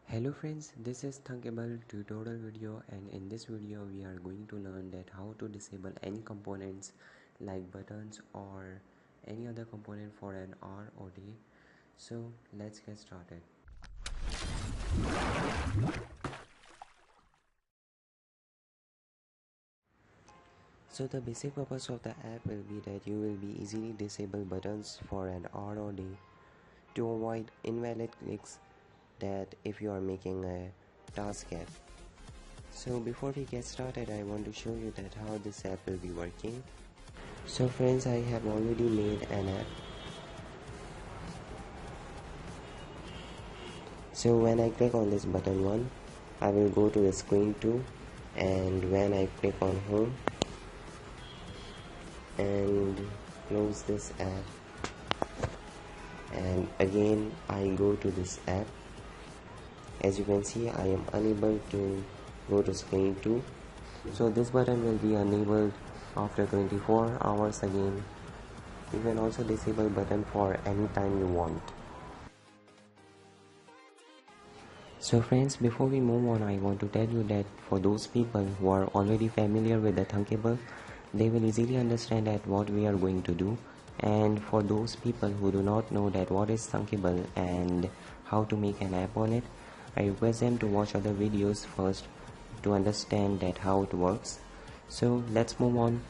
Hello friends, this is Thunkable tutorial video, and in this video we are going to learn that how to disable any components like buttons or any other component for an hour or day. So let's get started. So the basic purpose of the app will be that you will be easily disable buttons for an hour or day to avoid invalid clicks that if you are making a task app. So before we get started, I want to show you that how this app will be working. So friends, I have already made an app. So when I click on this button 1, I will go to the screen 2, and when I click on home and close this app, and again I go to this app, as you can see I am unable to go to screen 2. So this button will be enabled after 24 hours again. You can also disable button for any time you want. So friends, before we move on, I want to tell you that for those people who are already familiar with the Thunkable, they will easily understand that what we are going to do. And for those people who do not know that what is Thunkable and how to make an app on it, I request them to watch other videos first to understand that how it works. So let's move on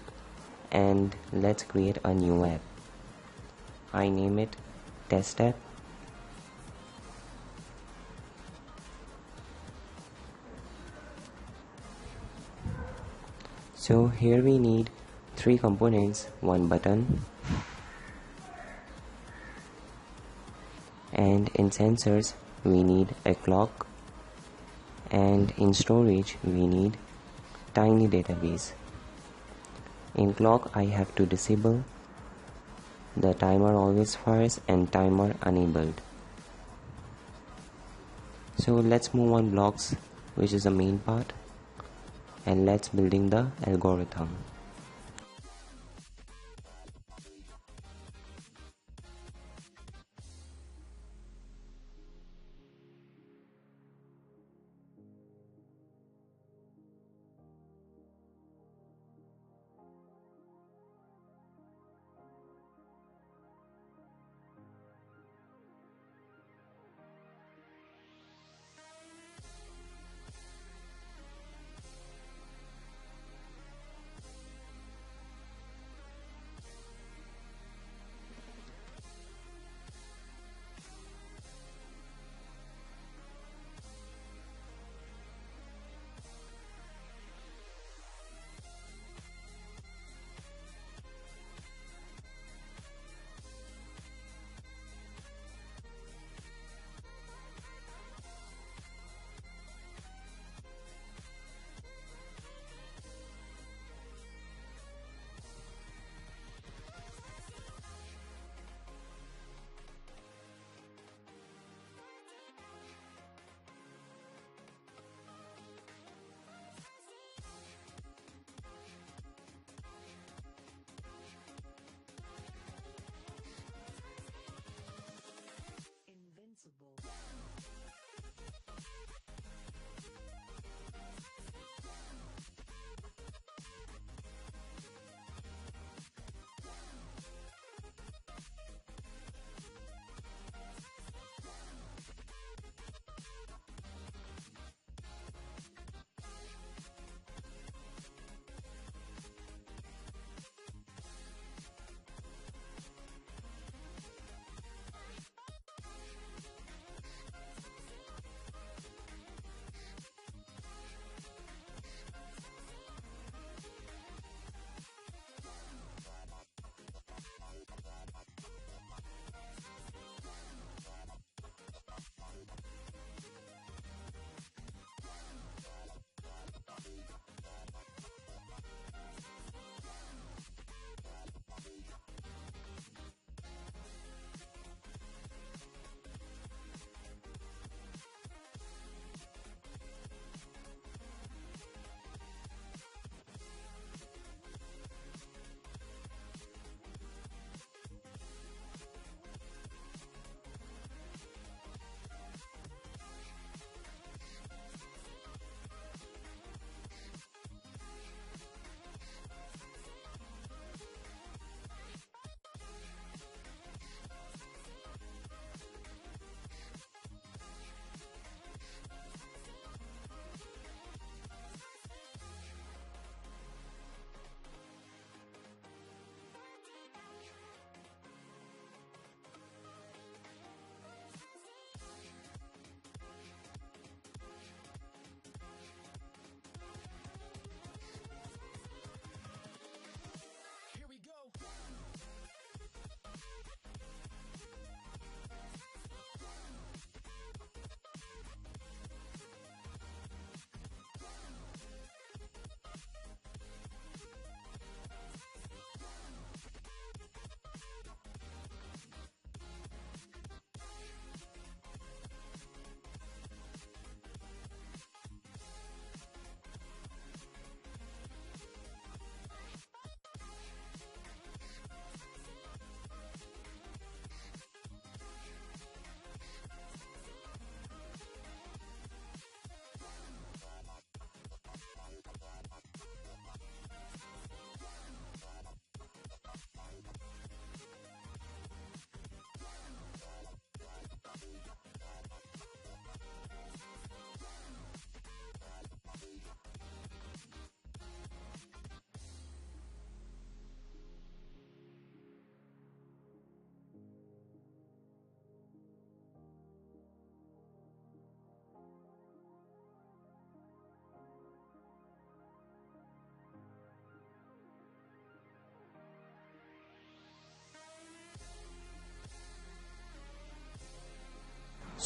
and let's create a new app. I name it test app. So here we need 3 components, 1 button, and in sensors we need a clock, and in storage we need tiny database. In clock I have to disable the timer always fires and timer enabled. So let's move on blocks, which is the main part, and let's building the algorithm.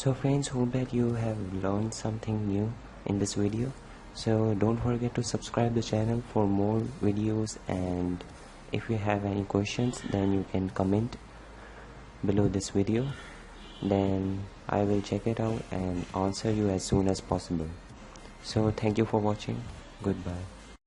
So friends, hope that you have learned something new in this video. So don't forget to subscribe the channel for more videos, and if you have any questions then you can comment below this video, then I will check it out and answer you as soon as possible. So thank you for watching. Goodbye.